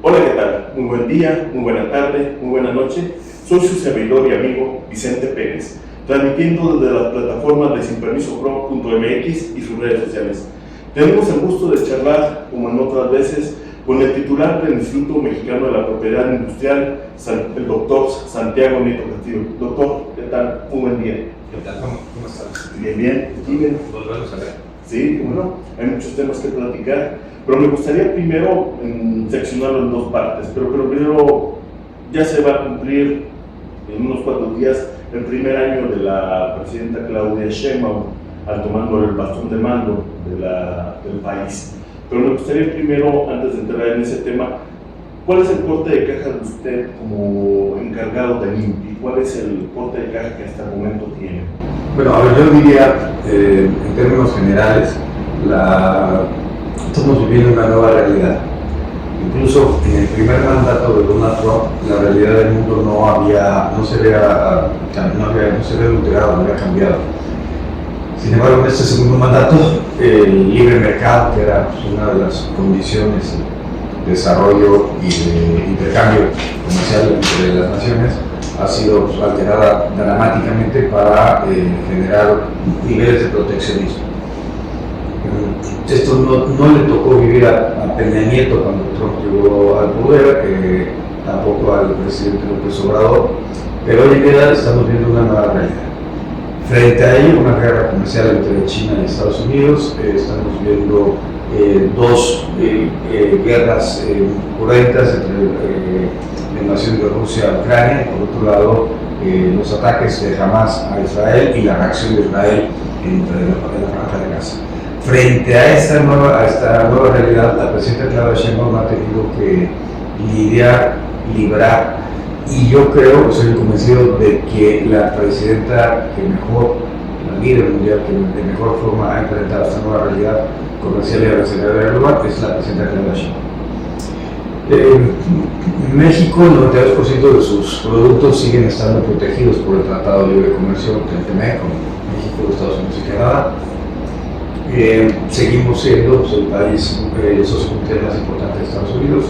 Hola, ¿qué tal? Muy buen día, muy buena tarde, muy buena noche. Soy su servidor y amigo Vicente Pérez, transmitiendo desde las plataformas de sinpermisopro.mx y sus redes sociales. Tenemos el gusto de charlar, como en otras veces, con el titular del Instituto Mexicano de la Propiedad Industrial, el doctor Santiago Nieto Castillo. Doctor, ¿qué tal? Muy buen día. ¿Qué tal? ¿Cómo estás? Bien, bien. Bien. Volverlos a ver. Sí, bueno, hay muchos temas que platicar, pero me gustaría primero seccionarlo en dos partes. Pero primero, ya se va a cumplir en unos 4 días el primer año de la presidenta Claudia Sheinbaum al tomando el bastón de mando del país. Pero me gustaría primero, antes de entrar en ese tema, ¿cuál es el corte de caja de usted como encargado del INPI? ¿Cuál es el corte de caja que hasta el momento tiene? Bueno, a ver, yo diría, en términos generales, estamos viviendo una nueva realidad. Incluso en el primer mandato de Donald Trump, la realidad del mundo no se había alterado, no había cambiado. Sin embargo, en este segundo mandato, el libre mercado, que era una de las condiciones de desarrollo y de intercambio comercial entre las naciones, ha sido alterada dramáticamente para generar niveles de proteccionismo. Esto no le tocó vivir a Peña Nieto cuando Trump llegó al poder, tampoco al presidente López Obrador, pero hoy en día estamos viendo una nueva realidad. Frente a ello, una guerra comercial entre China y Estados Unidos, estamos viendo dos guerras cruentas entre la invasión de Rusia a Ucrania, y por otro lado los ataques de Hamas a Israel y la reacción de Israel entre la franja de Gaza. Frente a esta nueva realidad, la presidenta Claudia Sheinbaum ha tenido que librar, y yo creo, soy convencido de que la presidenta que mejor, la líder mundial que de mejor forma ha enfrentado esta nueva realidad comercial y arancelaria global es la presidenta Claudia Sheinbaum. En México, el 92% de sus productos siguen estando protegidos por el Tratado de Libre Comercio del TEMEC, con México, Estados Unidos y Canadá. Seguimos siendo el país, el socio comercial más importante de Estados Unidos.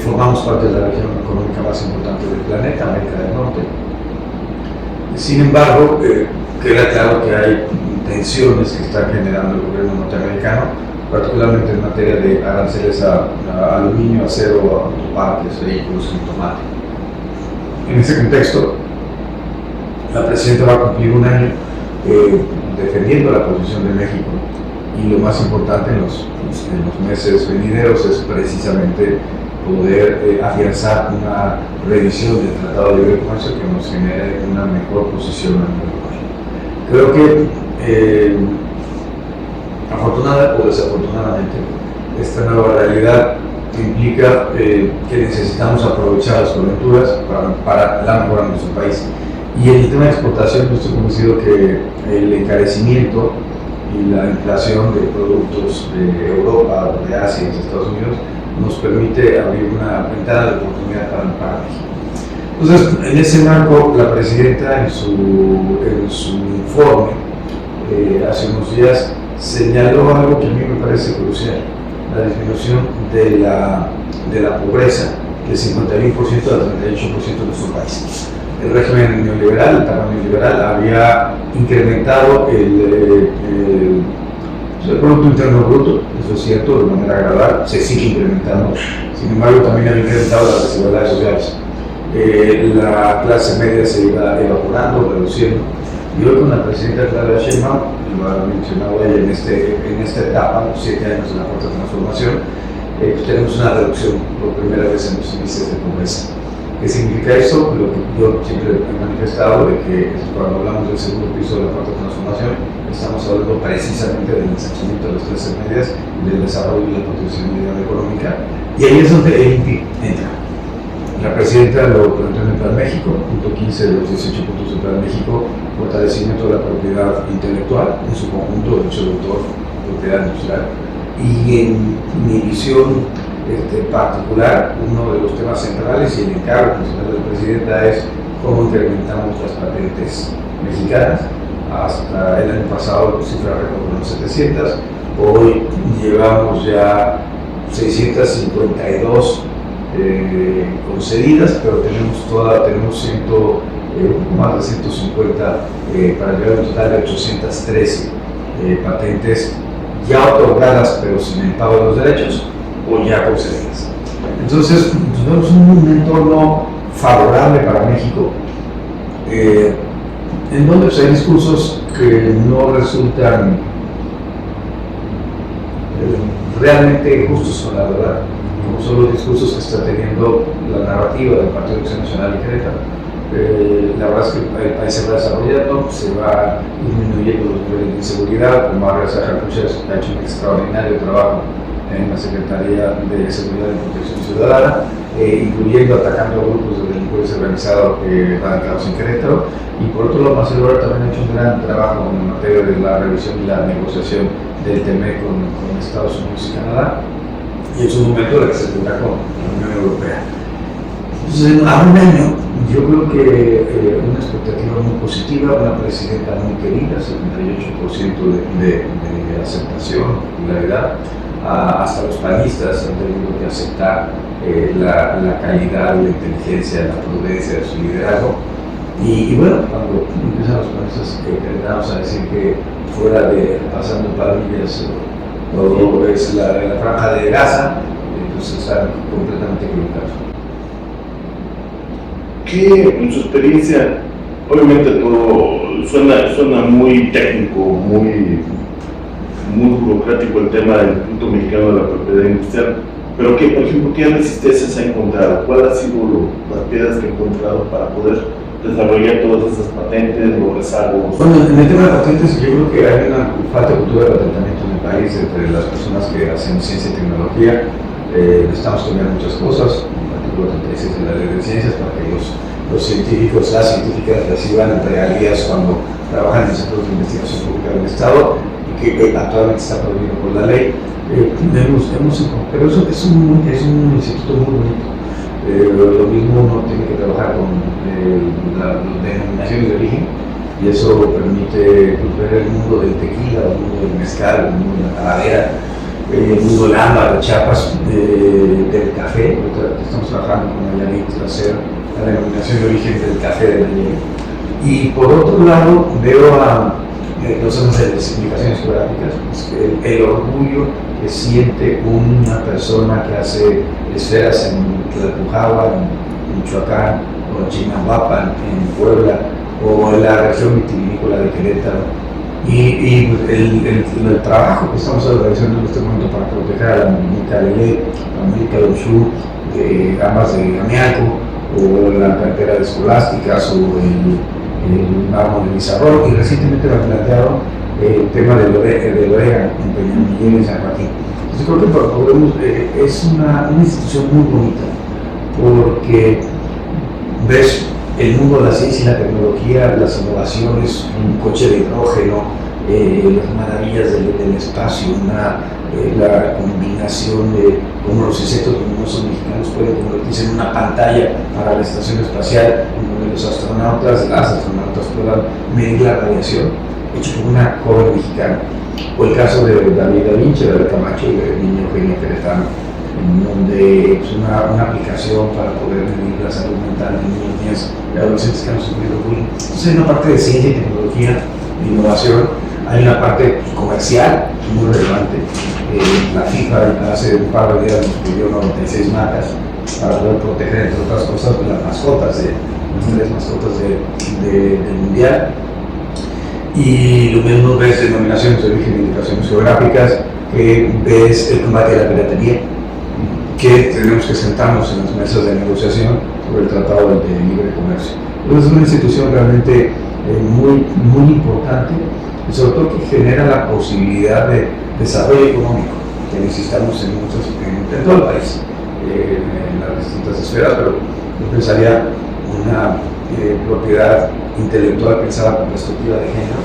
Formamos parte de la región económica más importante del planeta, América del Norte. Sin embargo, queda claro que hay tensiones que está generando el gobierno norteamericano, particularmente en materia de aranceles a aluminio, acero, autopartes, vehículos y tomate. En ese contexto, la presidenta va a cumplir un año defendiendo la posición de México, y lo más importante en los meses venideros es precisamente poder afianzar una revisión del Tratado de Libre Comercio que nos genere una mejor posición a nivel global. Creo que afortunada o desafortunadamente, esta nueva realidad implica que necesitamos aprovechar las coyunturas para la mejora de nuestro país. Y en el tema de exportación, yo estoy convencido que el encarecimiento y la inflación de productos de Europa, de Asia y de Estados Unidos nos permite abrir una ventana de oportunidad para México. Entonces, en ese marco, la presidenta en su informe hace unos días señaló algo que a mí me parece crucial: la disminución de la pobreza del 51% al 38% de nuestro país. El régimen neoliberal, el tamaño neoliberal, había incrementado el Producto Interno Bruto, eso es cierto, de manera gradual, se sigue incrementando. Sin embargo, también había incrementado las desigualdades sociales. La clase media se iba evaporando, reduciendo. Y hoy con la presidenta Claudia Sheinbaum, lo ha mencionado ella en esta etapa, los 7 años de la cuarta transformación, tenemos una reducción por primera vez en los índices de pobreza. ¿Qué significa eso? Lo que yo siempre he manifestado, de que cuando hablamos del segundo piso de la cuarta transformación, estamos hablando precisamente del ensanchamiento de las clases medias, del desarrollo y la potencialidad económica, y ahí es donde el INPI entra. La presidenta lo planteó en el Plan México, punto 15 de los 18 puntos del Plan México: fortalecimiento de la propiedad intelectual, en su conjunto, derecho de autor, propiedad industrial. Y en mi visión particular, uno de los temas centrales y el encargo principal de la presidenta es cómo incrementamos las patentes mexicanas. Hasta el año pasado, cifra récord de los 700, hoy llevamos ya 652 concedidas, pero tenemos más de 150 para llegar a un total de 813 patentes ya otorgadas pero sin el pago de los derechos o ya concedidas. Entonces, tenemos un entorno favorable para México, en donde pues, hay discursos que no resultan realmente justos con la verdad, como son los discursos que está teniendo la narrativa del Partido de Acción Nacional y Querétaro. La verdad es que el país se va desarrollando, se va disminuyendo los niveles de inseguridad. Como Margarita Jacuchas ha hecho un extraordinario trabajo en la Secretaría de Seguridad y Protección Ciudadana, incluyendo atacando a grupos de delincuencia organizada radicados en Querétaro. Y por otro lado, Marcelo Ebrard también ha hecho un gran trabajo en materia de la revisión y la negociación del TME con Estados Unidos y Canadá, y en su momento la que se tendrá con la Unión Europea. Entonces, a un año, yo creo que una expectativa muy positiva, una presidenta muy querida, 78% de aceptación, popularidad. Hasta los panistas han tenido que aceptar la calidad, la inteligencia, la prudencia de su liderazgo. Y bueno, cuando empiezan los panistas a decir que fuera de pasando palillas todo es la franja de Gaza, entonces están completamente equivocados. ¿Qué, en su experiencia, obviamente todo suena muy técnico, muy burocrático el tema del Instituto Mexicano de la Propiedad Industrial, pero ¿qué, por ejemplo, qué resistencias ha encontrado? ¿Cuáles han sido las piedras que ha encontrado para poder desarrollar todas esas patentes, los rezagos? Bueno, en el tema de patentes yo creo que hay una falta de cultura de patentamiento en el país entre las personas que hacen ciencia y tecnología. Necesitamos cambiar muchas cosas, el artículo 36 de la Ley de Ciencias, para que los científicos, las científicas reciban regalías cuando trabajan en centros de investigación pública del Estado, y que actualmente está prohibido por la ley. Pero eso es un instituto muy bonito. Lo mismo uno tiene que trabajar con las denominaciones de origen, y eso permite ver el mundo del tequila, el mundo del mezcal, el mundo de la talavera, el mundo del ámbar, de Chiapas, del café. Estamos trabajando con Nayarit para hacer la denominación de origen del café de Nayarit. Y por otro lado, veo no son las explicaciones geográficas, el orgullo que siente una persona que hace esferas en Tlalpujahua, en Michoacán, o en Chinahuapan, en Puebla, o en la región vitivinícola de Querétaro. Y el trabajo que estamos realizando en este momento para proteger a la Mica Lelé, la Mica Oshú, de Gambas de Amialco, o la cantera de escolásticas, o el mármol de Lizarrón, y recientemente me plantearon el tema del orégano en Peñamillén y San Joaquín. Entonces creo que es una institución muy bonita, porque ves el mundo de la ciencia y la tecnología, las innovaciones, un coche de hidrógeno, las maravillas del espacio, la combinación de cómo los insectos luminosos mexicanos pueden convertirse en una pantalla para la estación espacial, en donde las astronautas puedan medir la radiación, hecho por una joven mexicana. O el caso de David Da Vinci, de Camacho y del niño genio queretano, en donde es una aplicación para poder medir la salud mental de niños, niñas y adolescentes que han sufrido bullying. Entonces hay una parte de ciencia y tecnología, de innovación, hay una parte comercial muy relevante. La FIFA hace un par de días nos pidió 96 marcas para poder proteger, entre otras cosas, las mascotas, las 3 mascotas del mundial. Y lo mismo ves denominaciones de origen e indicaciones geográficas, que ves el combate a la piratería, que tenemos que sentarnos en las mesas de negociación sobre el Tratado de Libre Comercio. Entonces es una institución realmente muy importante, y sobre todo que genera la posibilidad de desarrollo económico que necesitamos en todo el país, en las distintas esferas, pero yo pensaría una propiedad intelectual pensada con perspectiva de género,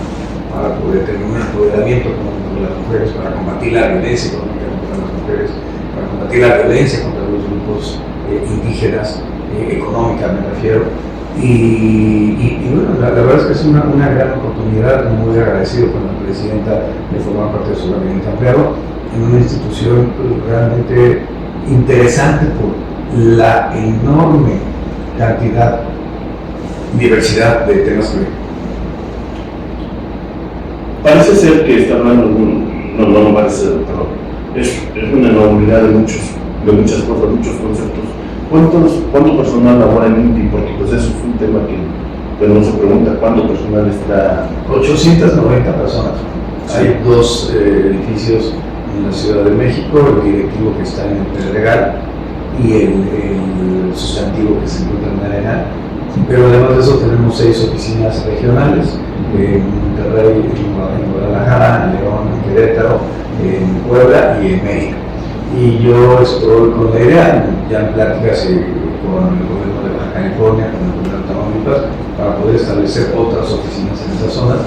para poder tener un empoderamiento económico de las mujeres, para combatir la violencia económica contra las mujeres, para combatir la violencia contra los grupos indígenas, económica me refiero. Y bueno, la verdad es que es una gran oportunidad, muy agradecido con la presidenta de formar parte de su gabinete ampliado, en una institución realmente interesante por la enorme cantidad, diversidad de temas que parece ser que está hablando no parece ser, pero es una enormidad de muchas cosas, muchos conceptos. ¿Cuánto personal labora en INPI? Porque pues eso es un tema que no se pregunta, ¿cuánto personal está? 890 personas. Hay dos edificios en la Ciudad de México, el directivo que está en el Pedregal y el sustantivo que se encuentra en Arenal. Pero además de eso tenemos 6 oficinas regionales, en Monterrey, en Guadalajara, en León, en Querétaro, en Puebla y en México. Y yo estoy con la idea, ya en pláticas con el gobierno de Baja California, con el gobierno de Tamaulipas, para poder establecer otras oficinas en esas zonas,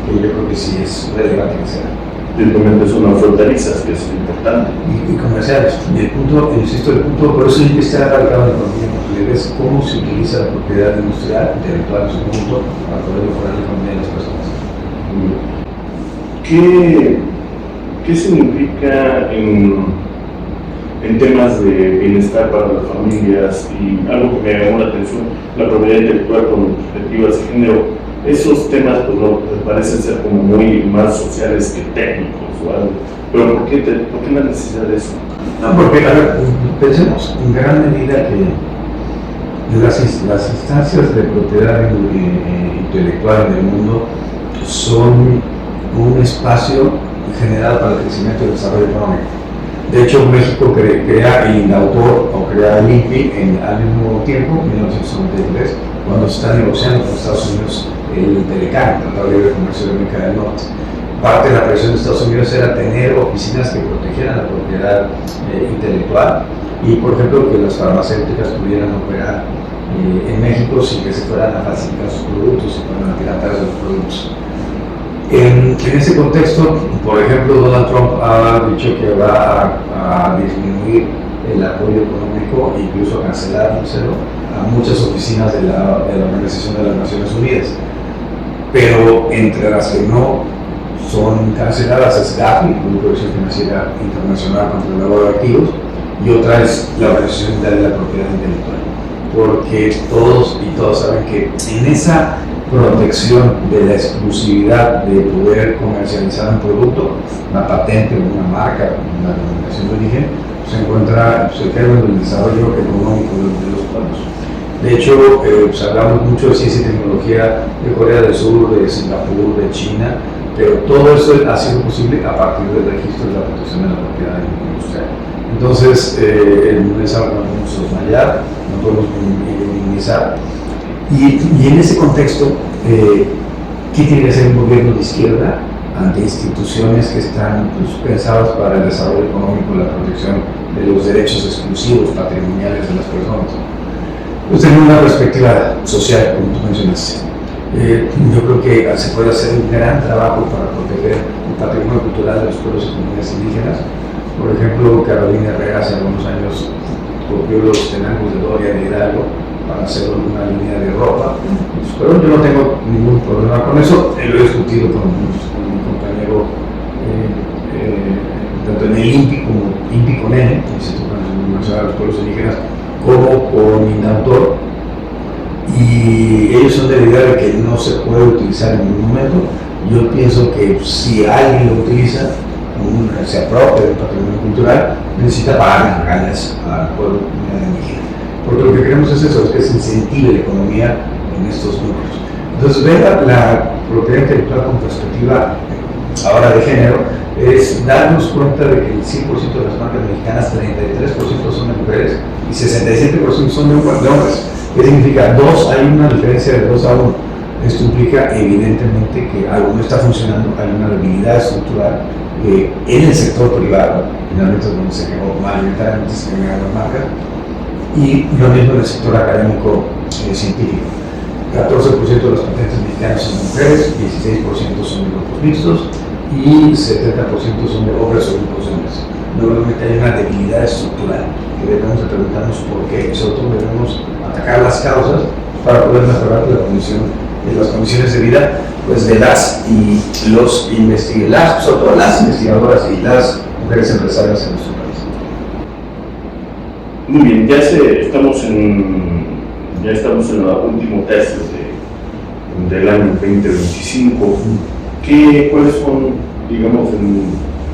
que yo creo que sí es relevante que sea. Simplemente son fronterizas, que es importante. Y comerciales. Y el punto, insisto, por eso es que está radicado en la economía, porque es cómo se utiliza la propiedad industrial, intelectual en su conjunto, para poder mejorar la economía de las personas. ¿Qué significa en temas de bienestar para las familias? Y algo que me llamó la atención, la propiedad intelectual con perspectivas de género. Esos temas pues no parecen ser como muy más sociales que técnicos o algo. Pero ¿por qué la necesidad de eso? No, porque, a ver, pensemos en gran medida que las instancias de propiedad intelectual en el mundo son un espacio generado para el crecimiento y el desarrollo económico. De hecho, México crea el INAUTOR o crea el INPI al mismo tiempo, en 1993, cuando se está negociando con Estados Unidos el TELECAN, el Tratado de Libre Comercio de América del Norte. Parte de la presión de Estados Unidos era tener oficinas que protegieran la propiedad intelectual y, por ejemplo, que las farmacéuticas pudieran operar en México sin que se fueran a falsificar sus productos y fueran a piratar sus productos. En ese contexto, por ejemplo, Donald Trump ha dicho que va a disminuir el apoyo económico e incluso a cancelar a muchas oficinas de la Organización de las Naciones Unidas. Pero entre las que no son canceladas es GAFI, el Grupo de Acción Financiera Internacional contra el Lavado de Activos, y otra es la Organización Mundial de la Propiedad Intelectual. Porque todos y todas saben que en esa protección de la exclusividad de poder comercializar un producto, una patente, una marca, una denominación de origen, se encuentra el término del desarrollo económico de los pueblos. De hecho, hablamos mucho de ciencia y tecnología de Corea del Sur, de Singapur, de China, pero todo eso ha sido posible a partir del registro de la protección de la propiedad industrial. Entonces, es algo que no podemos soslayar, no podemos minimizar. Y en ese contexto, ¿qué tiene que hacer un gobierno de izquierda ante instituciones que están pensadas para el desarrollo económico y la protección de los derechos exclusivos patrimoniales de las personas? Pues tener una perspectiva social, como tú mencionaste. Yo creo que se puede hacer un gran trabajo para proteger el patrimonio cultural de los pueblos y comunidades indígenas. Por ejemplo, Carolina Herrera hace algunos años copió los tenangos de Doria de Hidalgo para hacer una línea de ropa. Pero yo no tengo ningún problema con eso. Lo he discutido con mi compañero tanto en el INPI como INPI con N, Instituto Nacional de los Pueblos Indígenas, como con INAUTOR. Y ellos son de la idea de que no se puede utilizar en ningún momento. Yo pienso que si alguien lo utiliza, se apropia del patrimonio cultural, necesita pagar regalías al pueblo indígena. Porque lo que queremos es eso, es que se incentive la economía en estos números. Entonces, ver la propiedad intelectual con perspectiva ahora de género es darnos cuenta de que el 100% de las marcas mexicanas, 33% son de mujeres y 67% son de hombres. ¿Qué significa? Hay una diferencia de 2 a 1. Esto implica evidentemente que algo no está funcionando, hay una debilidad estructural en el sector privado, finalmente es donde se quedó mayoritariamente se quedaron las marcas, y lo mismo en el sector académico científico. 14% de las patentes mexicanas son de mujeres, 16% son de grupos mixtos y 70% son de hombres o grupos de hombres. Normalmente hay una debilidad estructural que debemos de preguntarnos por qué, y sobre todo debemos atacar las causas para poder mejorar la condición las condiciones de vida pues, de las y los investigadores, sobre todo las investigadoras y las mujeres empresarias en nuestro país. Muy bien, estamos en el último tercio del año 2025. ¿Cuáles son, digamos,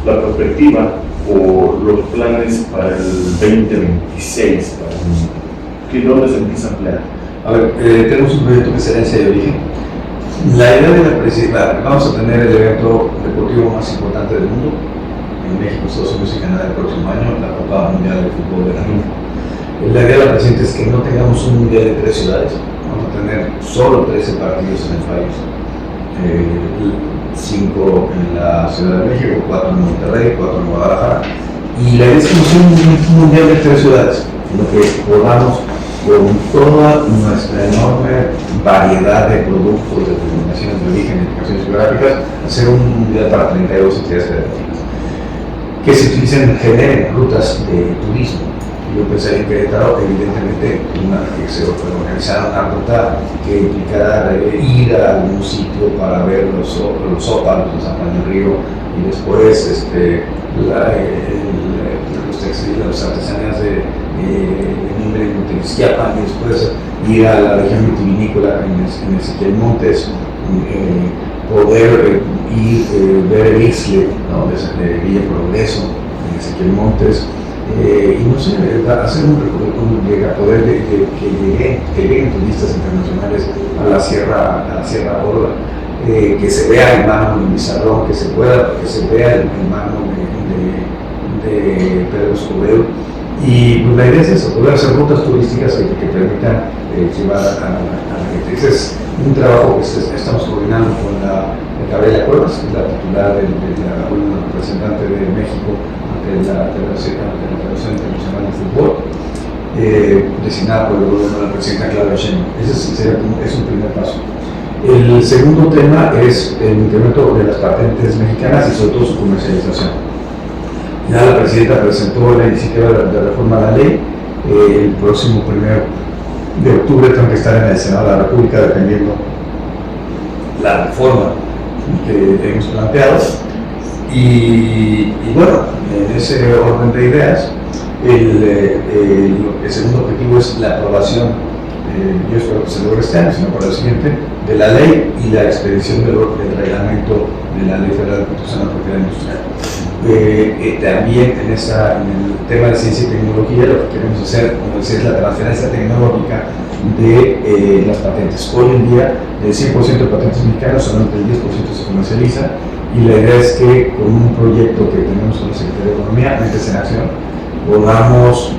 la perspectiva o los planes para el 2026? ¿Dónde se empieza a emplear? A ver, tenemos un proyecto que es Herencia de Origen. La idea de la presidencia, vamos a tener el evento deportivo más importante del mundo, en México, Estados Unidos y Canadá el próximo año, la Copa Mundial de Fútbol de la FIFA. La idea de la presidenta es que no tengamos un mundial de 3 ciudades, vamos a tener solo 13 partidos en el país, 5 en la Ciudad de México, 4 en Monterrey, 4 en Guadalajara, y la idea es que no sea un mundial de 3 ciudades, sino que podamos con toda nuestra enorme variedad de productos, de denominaciones de origen, indicaciones geográficas, hacer un mundial para 32 entidades federativas que se generen rutas de turismo. Yo pensaría en Querétaro, evidentemente, que se organizara una ruta que implicara ir a algún sitio para ver los ópalos de San Juan del Río y después las artesanías de Tequisquiapan y después ir a la región vitivinícola en Ezequiel Montes, poder ver el Ixtle, ¿no? de Villa Progreso, en Ezequiel Montes, y no sé, hacer un recorrido, poder que lleguen turistas internacionales a la Sierra Gorda, que se vea el mármol de Mizarrón, que se vea el mármol de Pedro Escobedo. Y pues, la idea es eso, poder hacer rutas turísticas que permitan llevar a la gente. Ese es un trabajo que estamos coordinando con Gabriela Cuevas, que es la titular de la representante de México ante la Federación Internacional de Fútbol, designada por el gobierno de la presidenta Claudia Sheinbaum. Es un primer paso. El segundo tema es el incremento de las patentes mexicanas y sobre todo su comercialización. Ya la presidenta presentó la iniciativa de reforma a la ley. El próximo 1 de octubre tengo que estar en el Senado de la República defendiendo la reforma que hemos planteado. Y bueno, en ese orden de ideas, el segundo objetivo es la aprobación, yo espero que se logre este año, sino para el siguiente, de la ley y la expedición del reglamento de la Ley Federal de Protección a la Propiedad Industrial. También en el tema de ciencia y tecnología lo que queremos hacer, como decía, es la transferencia tecnológica de las patentes. Hoy en día, del 100% de patentes mexicanas, solamente el 10% se comercializa, y la idea es que con un proyecto que tenemos con la Secretaría de Economía, Mentes en Acción, podamos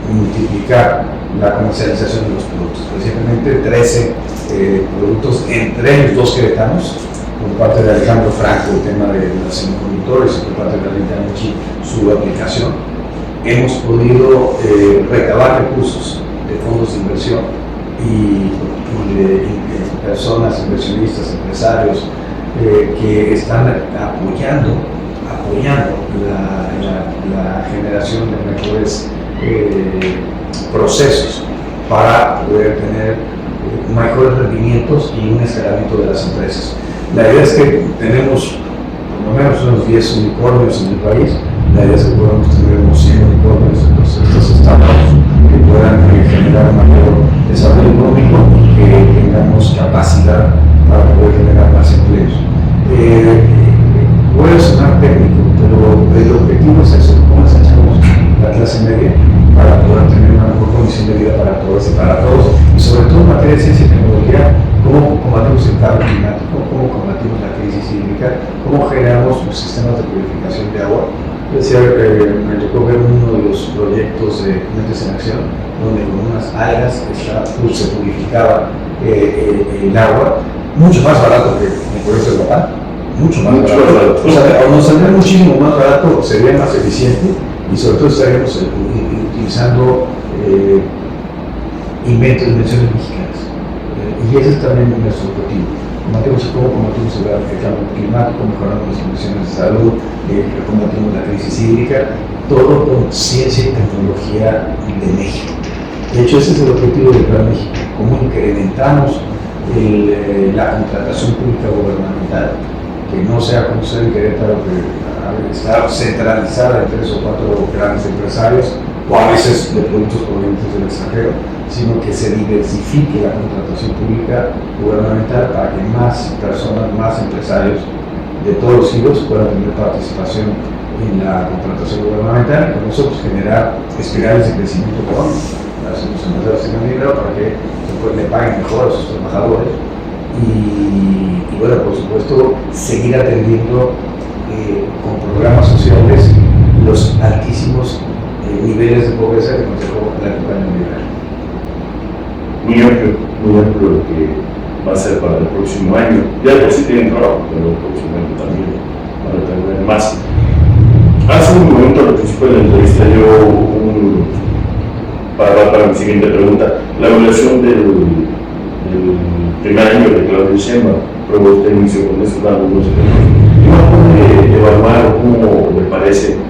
multiplicar la comercialización de los productos. Recientemente 13 productos, entre ellos 2 queretanos, por parte de Alejandro Franco, el tema de los semiconductores, y por parte de Rita Muchi, su aplicación. Hemos podido recabar recursos de fondos de inversión y de personas, inversionistas, empresarios, que están apoyando la generación de mejores procesos para poder tener mejores rendimientos y un escalamiento de las empresas. La idea es que tenemos por lo menos unos 10 unicornios en el país. La idea es que podamos tener unos 100 unicornios en los estados que puedan generar un mayor desarrollo económico y que tengamos capacidad para poder generar más empleos. Puede sonar técnico, pero el objetivo es eso: cómo ensanchamos la clase media para poder tener una mejor condición de vida para todos y sobre todo en materia de ciencia y tecnología, cómo combatimos el cambio climático, cómo combatimos la crisis hídrica, cómo generamos sistemas de purificación de agua. Decía, me tocó ver uno de los proyectos de Mentes en Acción, donde con unas algas se purificaba el agua, mucho más barato que el proyecto de Guapán, mucho más barato. O sea, nos saldría muchísimo más barato, sería más eficiente, y sobre todo estaríamos utilizando invenciones mexicanas. Y ese es también nuestro objetivo. Cómo combatimos el cambio climático, mejorando las condiciones de salud, combatimos la crisis hídrica, todo con ciencia y tecnología de México. De hecho, ese es el objetivo del Plan México: cómo incrementamos la contratación pública gubernamental, que no sea como sucede en Querétaro, que está centralizada en 3 o 4 grandes empresarios, o a veces de productos provenientes del extranjero, sino que se diversifique la contratación pública gubernamental para que más personas, más empresarios de todos los giros puedan tener participación en la contratación gubernamental y con eso pues, generar espirales de crecimiento económico. Los empresarios tengan dinero para que después le paguen mejor a sus trabajadores y bueno, por supuesto, seguir atendiendo con programas sociales los altísimos niveles de pobreza que nos dejó la época neoliberal. Muy amplio lo que va a ser para el próximo año. Ya por sí tienen trabajo, pero el próximo año también van a tener más. Hace un momento al principio de la entrevista para mi siguiente pregunta, la evaluación del primer año de Claudia Sheinbaum, pero usted inició con eso, dando unos ejemplos. ¿Cómo puede evaluar cómo le parece el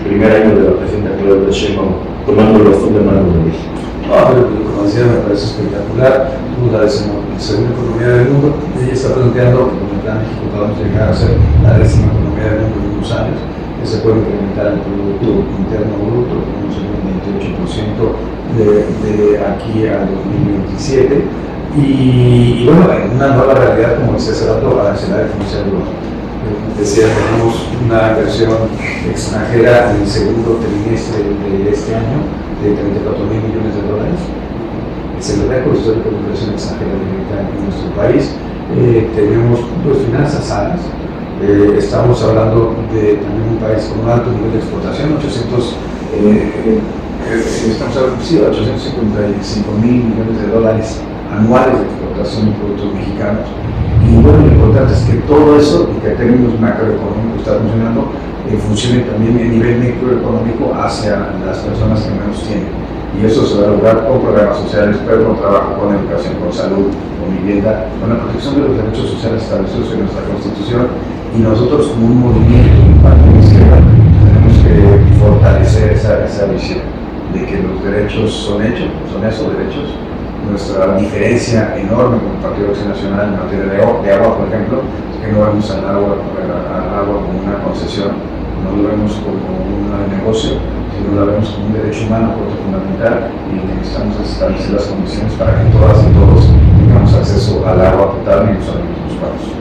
primer año de la presidenta Claudia Sheinbaum tomando el bastón de mando de México? Pero como decía, me parece espectacular. La segunda economía del mundo, ella está planteando que con el plan México podamos llegar a ser la 10ª economía del mundo en unos años, que se puede incrementar el Producto Interno Bruto con un 28% de aquí al 2027. Y bueno, en una nueva realidad, como decía hace rato, arancelaria comercial global. Decía, tenemos una inversión extranjera en el segundo trimestre de este año de 34.000 millones de dólares. Es el récord histórico de inversión extranjera directa en nuestro país. Tenemos pues, finanzas sanas. Estamos hablando de también un país con un alto nivel de exportación, 855.000 millones de dólares anuales de exportación de productos mexicanos. Y bueno, lo importante es que todo eso, y que en términos macroeconómicos está funcionando, funcione también a nivel microeconómico hacia las personas que menos tienen. Y eso se va a lograr con programas sociales, pero con trabajo, con educación, con salud, con vivienda, con la protección de los derechos sociales establecidos en nuestra Constitución. Y nosotros, como un movimiento, un partido de izquierda, tenemos que fortalecer esa visión de que los derechos son hechos, son esos derechos. Nuestra diferencia enorme con el Partido de Acción Nacional en materia de agua, por ejemplo, es que no vemos al agua como una concesión, no lo vemos como un negocio, sino lo vemos como un derecho humano, fundamental, y necesitamos establecer las condiciones para que todas y todos tengamos acceso al agua potable y los alimentos pagos.